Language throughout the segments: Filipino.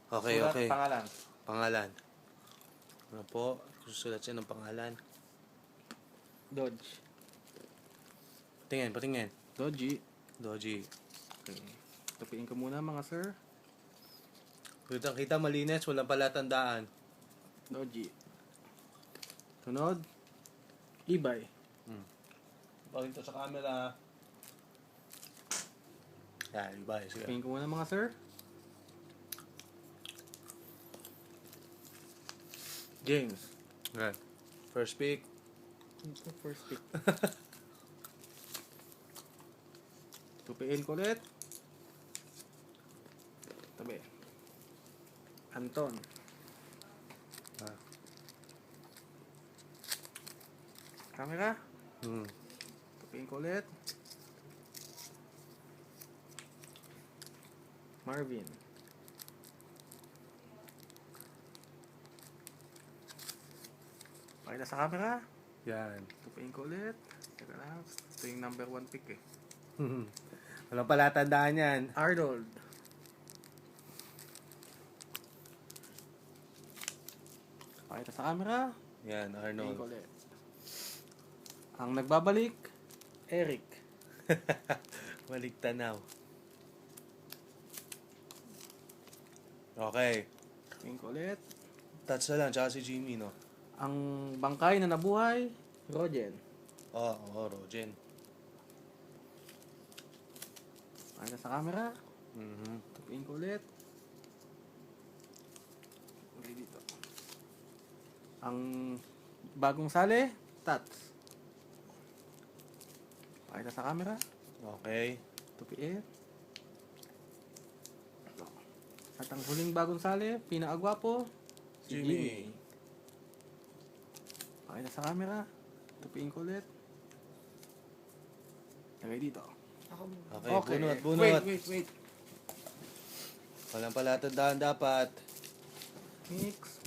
Okay, Sulat, okay. pangalan. Pangalan. Ano po? Susulat siya ng pangalan. Dodge. Patingin, patingin. Dodgy. Doji. Okay. Tapiin ko muna mga sir. Kita malinis, walang palatandaan. Dodgy. Sunod. Ibay. Pakita sa camera. Yan, iba. Sige. Tapiin ko muna mga sir. James. Yan. First pick. Ito first pick. Tupiin ko ulit. Tabi. Anton. Camera. Tupiin ko ulit. Marvin. Pakita sa camera. Yan. Tupiin ko ulit. Teka lang. Ito yung number 1 pick eh. Walang palatandaan yan. Arnold. Pakita sa camera. Yan, Tupiin ko Arnold. ulit. Ang nagbabalik, Eric. Balik tanaw. Okay. Tupiin ko ulit. Touch na lang, tsaka si Jimmy, no? Ang bangkay na nabuhay, Rogen. Rogen. Pakita sa camera. Tupiin ko ulit. Ulit dito. Ang bagong sali, Tats. Pakita sa camera. Okay. Tupiin. At ang huling bagong sali, pinakagwapo, si Jimmy. Jimmy. Pakita sa camera. Tupiin ko ulit. Lagay dito. Okay, bunot. Wait. Walang palatandaan dapat. Mix.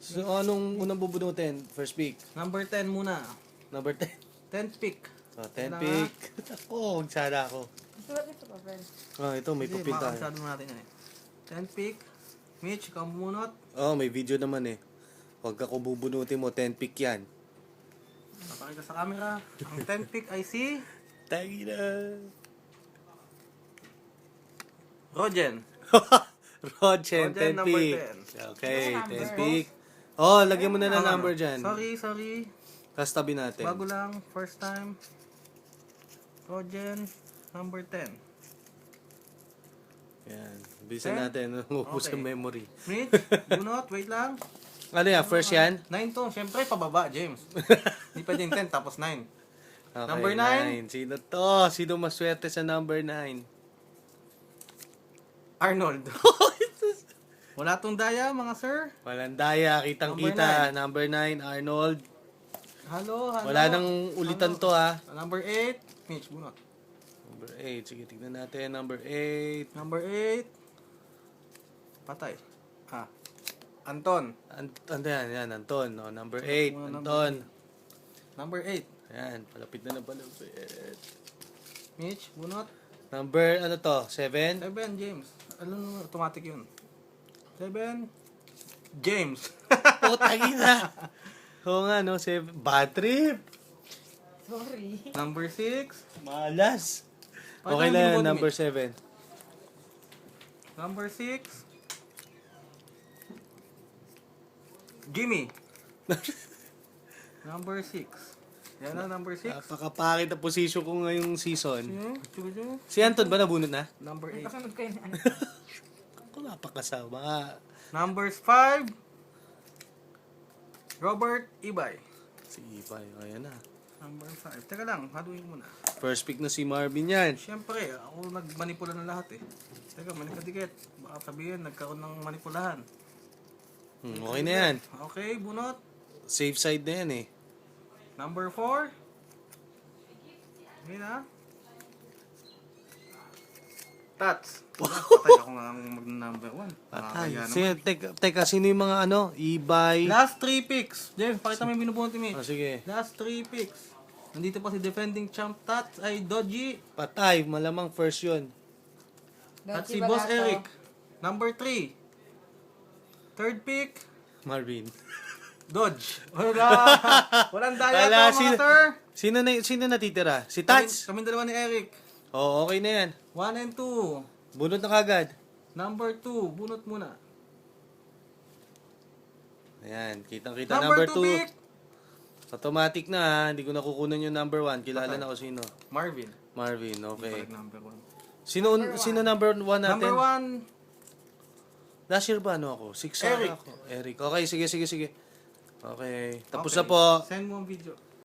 So, anong unang bubunutin? First pick. Number 10 muna. Number 10. 10th pick. So, 10 Wala. pick. Ako, magsara ako. Sulat ito pa, friend. Ito, may Hindi, papel tayo. makakasado natin yan eh. 10th pick. Mitch, ikaw bumunot. May video naman eh. Huwag ako bubunutin mo, 10 pick yan. Papakita sa camera. Ang 10th pick ay si Tagi na. Rogen. Rogen, 10 number pick. 10. Okay, Ano 10 number? pick. Lagyan mo na ng number dyan. Sorry. Tapos tabi natin. Bago lang. First time. Rogen. Number 10. Yan. Bilisan 10? natin. Ubus Okay. ang memory. Mitch, bunot. Wait lang. Ano yan? First yan? 9 to. Siyempre, pababa, James. Hindi pwedeng 10 tapos 9. Okay, Number 9. 9. Sino to? Sino maswerte sa number 9? Arnold. Wala tong daya, mga sir. Walang daya. Kitang-kita. Number 9, Arnold. Hello. Wala nang ulitan to ha. Number 8. Mitch, bunot. Number 8. Sige, tignan natin. Number 8. Number 8. Patay. Anton. Ano yan? Anton. Number 8. Anton. Number 8. Ayan. Palapit na palapit. Mitch, bunot. Number, 7? 7, James. Alam, automatic yun. 7. James. Putang ina. Oo nga, no? 7. Bad trip. Sorry. Number 6. Malas. Pakita Okay mo na yung yan. bot, Number Mitch. 7. Number 6. Jimmy. Number 6. Yan na, number 6. Napakapakit ang posisyon ko ngayong season. Chuchu. Si Anton ba nabunot na? Number 8. Kasunod kayo na. Ako napakasama. Numbers 5. Robert Ibay. Si Ibay. Ayan na. Number 5. Teka lang, haduin muna. First pick na si Marvin yan. Siyempre, ako nagmanipula ng lahat eh. Teka, manikadikit. Baka sabihin, nagkaroon ng manipulahan. Okay na yan. Okay, bunot. Safe side na yan eh. Number 4. Okay na. Tats. Patay ako nga mag-number 1. Patay. Teka, sino yung mga Ibay? Last 3 picks. James, pakita mo yung binubunot ni Mitch. Sige. Last 3 picks. Nandito pa si defending champ Tats ay Dodgy. Patay. Malamang first yun. At si Boss Eric. Number 3. Third pick, Marvin. Dodge. Walang daya Wala, to, mga sir. Sino natitira? Si Tats? Kami dalawa ni Eric. Oo, okay na yan. 1 and 2. Bunot na kagad. Number 2, bunot muna. Ayan, kitang-kita Number number 2 pick, 2. Automatic na ha. Hindi ko nakukunan yung number 1. Kilala Okay. na ko sino. Marvin. Marvin, okay. Balik number 1. Sino number 1 natin? Number 1, Last year ba ano ako? 6 Eric. ako. Eric. Okay, sige. Okay. Tapos okay. na po. Send mo ang video.